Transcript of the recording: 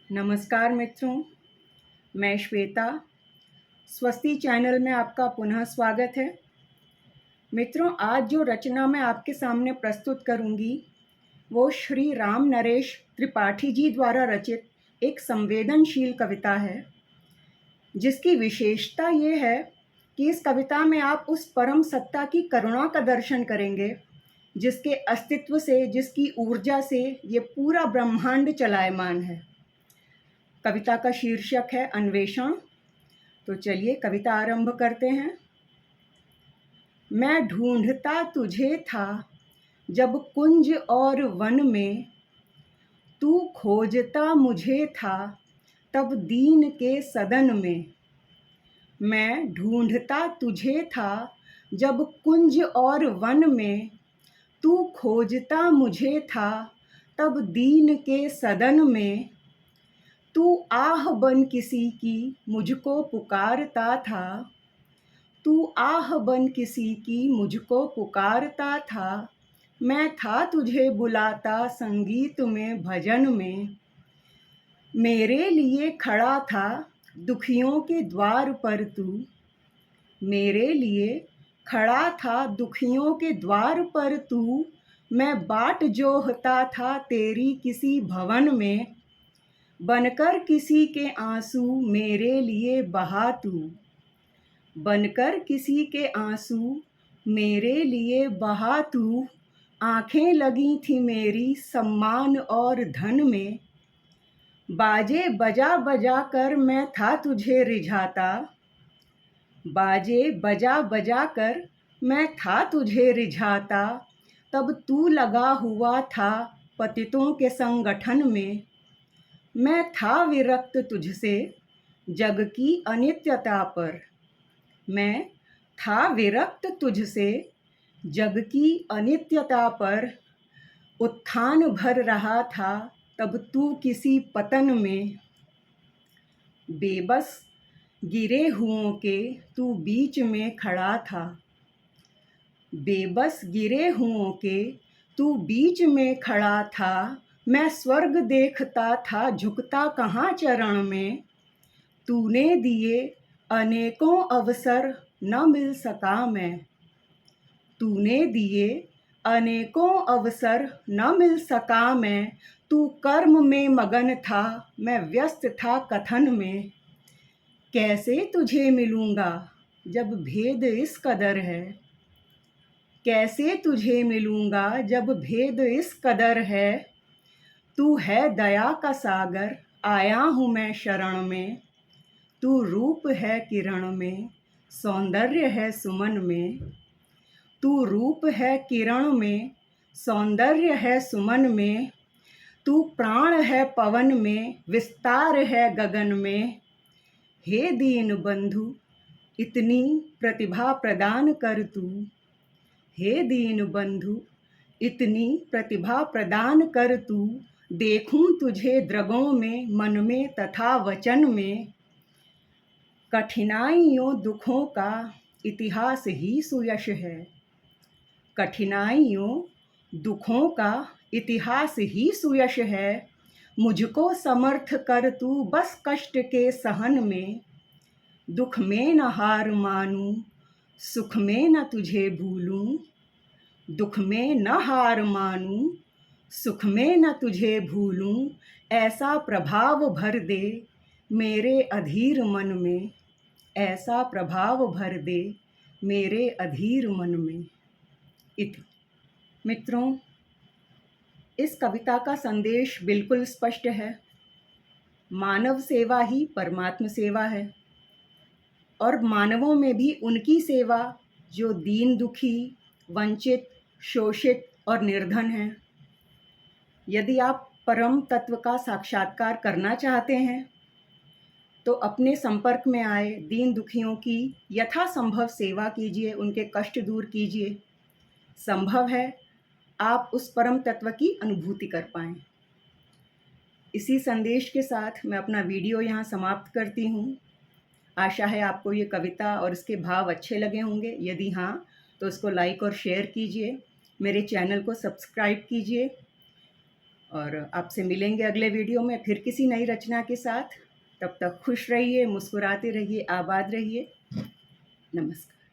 नमस्कार मित्रों, मैं श्वेता स्वस्ति चैनल में आपका पुनः स्वागत है। मित्रों, आज जो रचना मैं आपके सामने प्रस्तुत करूंगी वो श्री राम नरेश त्रिपाठी जी द्वारा रचित एक संवेदनशील कविता है, जिसकी विशेषता ये है कि इस कविता में आप उस परम सत्ता की करुणा का दर्शन करेंगे जिसके अस्तित्व से, जिसकी ऊर्जा से ये पूरा ब्रह्मांड चलायमान है। कविता का शीर्षक है अन्वेषण। तो चलिए कविता आरंभ करते हैं। मैं ढूंढता तुझे था जब कुंज और वन में, तू खोजता मुझे था तब दीन के सदन में। मैं ढूंढता तुझे था जब कुंज और वन में, तू खोजता मुझे था तब दीन के सदन में। तू आह बन किसी की मुझको पुकारता था, तू आह बन किसी की मुझको पुकारता था। मैं था तुझे बुलाता संगीत में, भजन में। मेरे लिए खड़ा था दुखियों के द्वार पर तू, मेरे लिए खड़ा था दुखियों के द्वार पर तू। मैं बाट जोहता था तेरी किसी भवन में, बनकर किसी के आंसू मेरे लिए बहा तू, बनकर किसी के आंसू मेरे लिए बहा तू। आंखें लगी थी मेरी सम्मान और धन में, बाजे बजा बजा कर मैं था तुझे रिझाता, बाजे बजा बजा कर मैं था तुझे रिझाता। तब तू लगा हुआ था पतितों के संगठन में, मैं था विरक्त तुझसे जग की अनित्यता पर, मैं था विरक्त तुझसे जग की अनित्यता पर। उत्थान भर रहा था तब तू किसी पतन में, बेबस गिरे हुओं के तू बीच में खड़ा था, बेबस गिरे हुओं के तू बीच में खड़ा था। मैं स्वर्ग देखता था झुकता कहाँ चरण में, तूने दिए अनेकों अवसर न मिल सका मैं, तूने दिए अनेकों अवसर न मिल सका मैं। तू कर्म में मगन था मैं व्यस्त था कथन में, कैसे तुझे मिलूँगा जब भेद इस कदर है, कैसे तुझे मिलूँगा जब भेद इस कदर है। तू है दया का सागर आया हूँ मैं शरण में, तू रूप है किरण में सौंदर्य है सुमन में, तू रूप है किरण में सौंदर्य है सुमन में। तू प्राण है पवन में विस्तार है गगन में। हे दीन बंधु इतनी प्रतिभा प्रदान कर तू, हे दीन बंधु इतनी प्रतिभा प्रदान कर तू। देखूं तुझे द्रगों में मन में तथा वचन में, कठिनाइयों दुखों का इतिहास ही सुयश है, कठिनाइयों दुखों का इतिहास ही सुयश है। मुझको समर्थ कर तू बस कष्ट के सहन में, दुख में न हार मानूं सुख में न तुझे भूलूं, दुख में न हार मानूं सुख में न तुझे भूलूं। ऐसा प्रभाव भर दे मेरे अधीर मन में, ऐसा प्रभाव भर दे मेरे अधीर मन में। इति। मित्रों, इस कविता का संदेश बिल्कुल स्पष्ट है। मानव सेवा ही परमात्म सेवा है और मानवों में भी उनकी सेवा जो दीन दुखी, वंचित, शोषित और निर्धन हैं। यदि आप परम तत्व का साक्षात्कार करना चाहते हैं तो अपने संपर्क में आए दीन दुखियों की यथासंभव सेवा कीजिए, उनके कष्ट दूर कीजिए। संभव है आप उस परम तत्व की अनुभूति कर पाएं। इसी संदेश के साथ मैं अपना वीडियो यहाँ समाप्त करती हूँ। आशा है आपको ये कविता और इसके भाव अच्छे लगे होंगे। यदि हाँ तो उसको लाइक और शेयर कीजिए, मेरे चैनल को सब्सक्राइब कीजिए और आपसे मिलेंगे अगले वीडियो में फिर किसी नई रचना के साथ। तब तक खुश रहिए, मुस्कुराते रहिए, आबाद रहिए। नमस्कार।